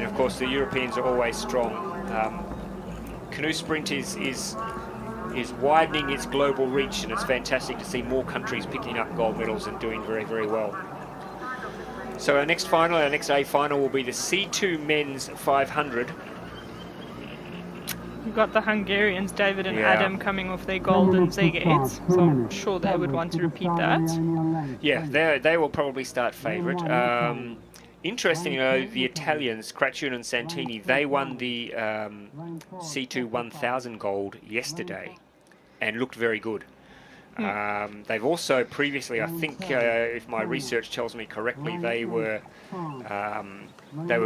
And of course, the Europeans are always strong. Canoe sprint is widening its global reach, and it's fantastic to see more countries picking up gold medals and doing very, very well. So our next final, our next A final, will be the C2 men's 500. We've got the Hungarians, David and Adam, coming off their golden Szeged, so I'm sure they would want to repeat that. Yeah, they will probably start favourite. Interestingly, though, the Italians, Craccione and Santini, they won the C2 1000 gold yesterday and looked very good. They've also previously, I think, if my research tells me correctly, they were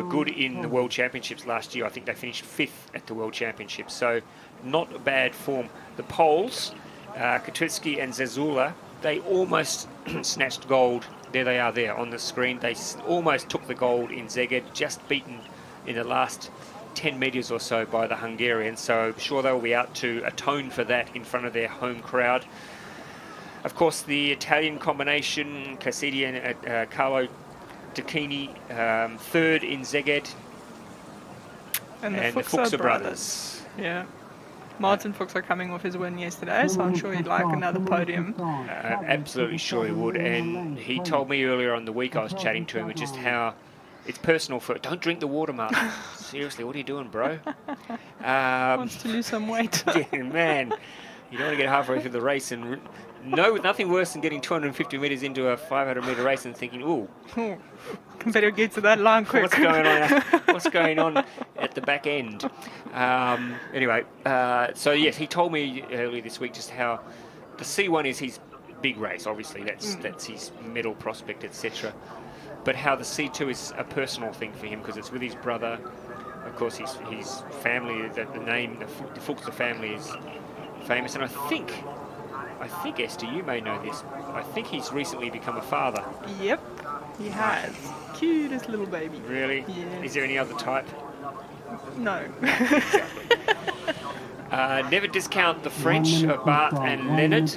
good in the World Championships last year. I think they finished 5th at the World Championships, so not a bad form. The Poles, Kwiatkowski and Zazula, they almost snatched gold. There they are there on the screen. They almost took the gold in Szeged, just beaten in the last 10 metres or so by the Hungarians, so I'm sure they'll be out to atone for that in front of their home crowd. Of course, the Italian combination, Cassidy and Carlo Tacchini, 3rd in Szeged, and the Fuchs brothers. Yeah. Martin Fuchs are coming off his win yesterday, so I'm sure he'd like another podium. Absolutely sure he would, and he told me earlier on the week, I was chatting to him, just how it's personal for, don't drink the water, Martin. Seriously, what are you doing, bro? Wants to lose some weight. Yeah, man, you don't want to get halfway through the race and nothing worse than getting 250 metres into a 500-metre race and thinking, ooh, better get to that line quick. What's going on at the back end? Anyway, so yes, he told me earlier this week just how the C1 is his big race. Obviously, that's his medal prospect, etc. But how the C2 is a personal thing for him because it's with his brother. Of course, his family. The name, the Fuchs family, is famous, and I think, Esther, you may know this. I think he's recently become a father. Yep, he has. Cutest little baby. Really? Yeah. Is there any other type? No. Never discount the French, Bart and Leonard.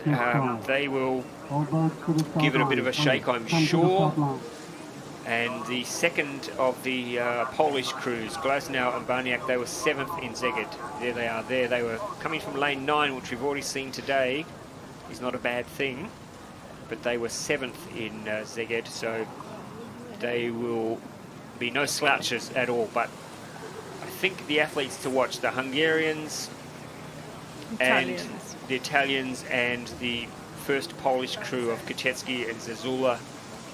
They will give it a bit of a shake, I'm sure. And the second of the Polish crews, Glasnow and Barniak, they were 7th in Szeged. There they are there. They were coming from lane 9, which we've already seen today. Is not a bad thing, but they were 7th in Szeged, so they will be no slouches at all. But I think the athletes to watch, the Hungarians and the Italians and the first Polish crew of Kwiatkowski and Zazula,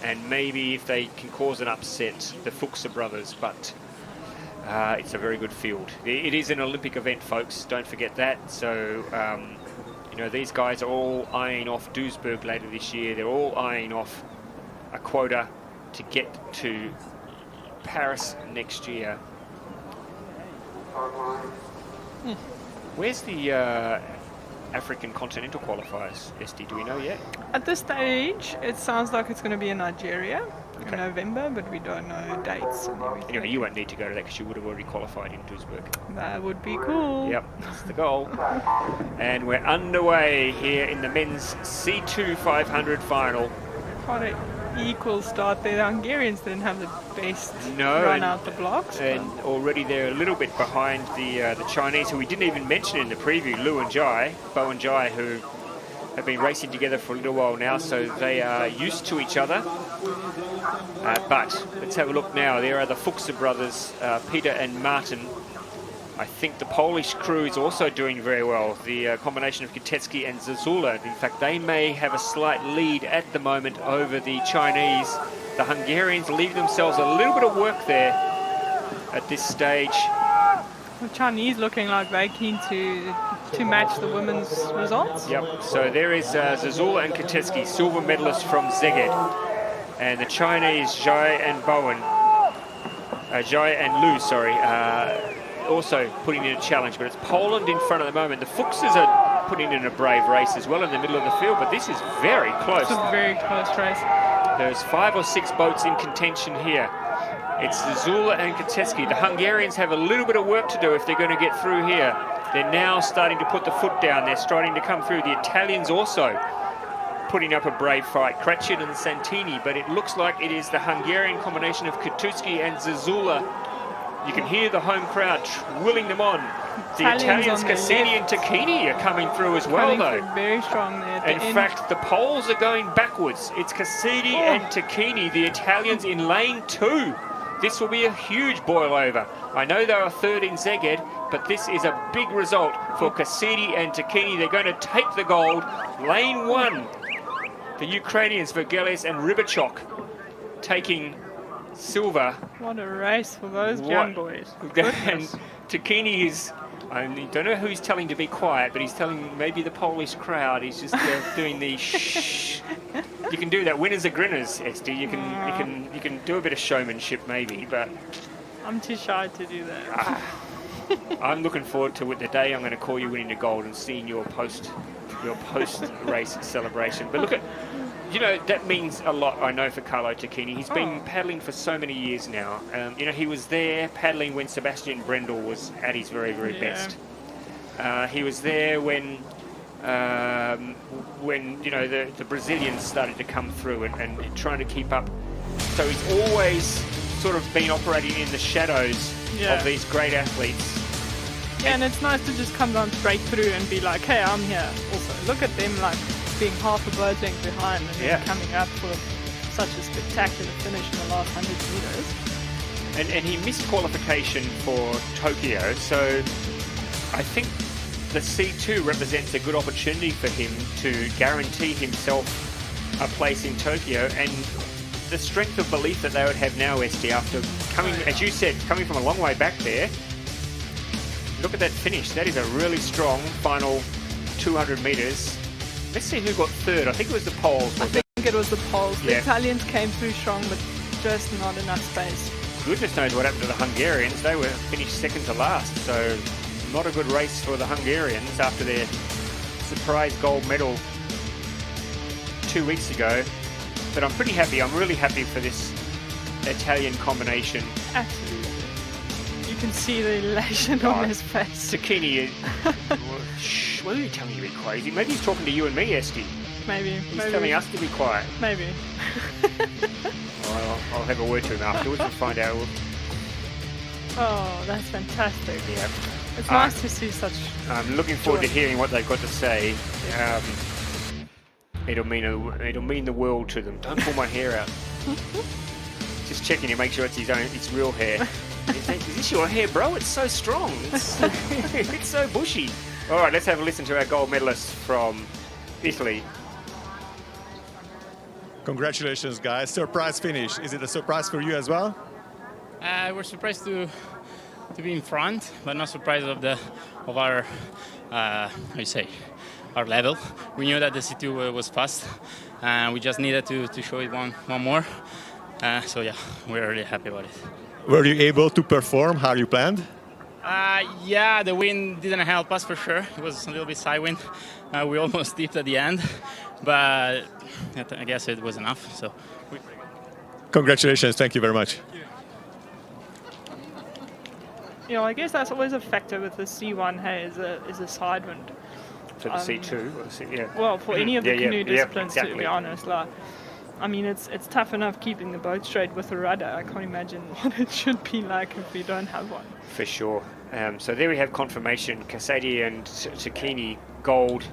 and maybe if they can cause an upset, the Fuchs brothers, but it's a very good field. It is an Olympic event, folks, don't forget that. So you know, these guys are all eyeing off Duisburg later this year. They're all eyeing off a quota to get to Paris next year. Where's the African continental qualifiers, Esty? Do we know yet? At this stage, it sounds like it's going to be in Nigeria in November, but we don't know dates and everything. Anyway, you won't need to go to that because you would have already qualified in Duisburg. That would be cool. Yep, that's the goal. And we're underway here in the men's C2 500 final. Quite an equal start there. The Hungarians didn't have the best run out the blocks. And already they're a little bit behind the Chinese, who we didn't even mention in the preview, Lu and Jai, Bo and Jai, who have been racing together for a little while now, so they are used to each other. But let's have a look now. There are the Fuchs brothers, Peter and Martin. I think the Polish crew is also doing very well. The combination of Kwiatkowski and Zazula. In fact, they may have a slight lead at the moment over the Chinese. The Hungarians leave themselves a little bit of work there at this stage. The Chinese looking like they're keen to match the women's results. Yep, so there is Zazula and Kwiatkowski, silver medalists from Szeged. And the Chinese, Jai and Lu, also putting in a challenge, but it's Poland in front at the moment. The Fuchses are putting in a brave race as well in the middle of the field, but this is very close. It's a very close race. There's 5 or 6 boats in contention here. It's Zazula and Kwiatkowski. The Hungarians have a little bit of work to do if they're going to get through here. They're now starting to put the foot down. They're starting to come through. The Italians also putting up a brave fight, Craccione and Santini, but it looks like it is the Hungarian combination of Kwiatkowski and Zazula You can hear the home crowd willing them on. The Italians Cassini and Tacchini are coming through as well, though. Very strong there. In fact, the poles are going backwards. It's Cassini and Tacchini, the Italians in lane 2. This will be a huge boil over. I know they are third in Szeged, but this is a big result for Cassini and Tacchini. They're going to take the gold. Lane 1, the Ukrainians, Vergeles and Rybachok, taking silver. What a race for those young boys. And Tacchini is, I don't know who he's telling to be quiet, but he's telling maybe the Polish crowd. He's just doing the shh. You can do that. Winners are grinners, Esty. You can do a bit of showmanship maybe, but I'm too shy to do that. I'm looking forward to the day I'm going to call you winning the gold and seeing your post race celebration. But look at, that means a lot, I know, for Carlo Tacchini. He's been paddling for so many years now. He was there paddling when Sebastian Brendel was at his very, very best. He was there when the Brazilians started to come through and trying to keep up. So he's always sort of been operating in the shadows of these great athletes. Yeah, and it's nice to just come down straight through and be like, hey, I'm here. Also, look at them like being half a boat length behind and then coming up for such a spectacular finish in the last 100 meters. And he missed qualification for Tokyo, so I think the C2 represents a good opportunity for him to guarantee himself a place in Tokyo, and the strength of belief that they would have now, Esty, after coming, as you said, coming from a long way back there. Look at that finish. That is a really strong final 200 metres. Let's see who got third. I think it was the Poles. I think it was the Poles. The Italians came through strong, but just not enough space. Goodness knows what happened to the Hungarians. They were finished second to last, so not a good race for the Hungarians after their surprise gold medal 2 weeks ago. But I'm pretty happy. I'm really happy for this Italian combination. Absolutely. You can see the elation on his face. Tacchini, what are you telling you to be crazy? Maybe he's talking to you and me, Esty. Maybe. He's telling us to be quiet. Maybe. I'll have a word to him afterwards and find out. Oh, that's fantastic. Yeah. It's nice to see such. I'm looking forward to hearing what they've got to say. It'll mean the world to them. Don't pull my hair out. Just checking to make sure it's real hair. Is this your hair, bro? It's so strong. It's so bushy. All right, let's have a listen to our gold medalists from Italy. Congratulations, guys. Surprise finish. Is it a surprise for you as well? We're surprised to be in front, but not surprised of our our level. We knew that the C2 was fast, and we just needed to show it one more. So yeah, we're really happy about it. Were you able to perform how you planned? Yeah, the wind didn't help us for sure. It was a little bit side wind. We almost dipped at the end, but I guess it was enough. So, congratulations! Thank you very much. I guess that's always a factor with the C1. Hey, is a side wind. For the C2, or the C, yeah. Well, for any of the canoe disciplines, exactly. to be honest, it's tough enough keeping the boat straight with a rudder. I can't imagine what it should be like if we don't have one. For sure. So there we have confirmation. Cassini and Tacchini gold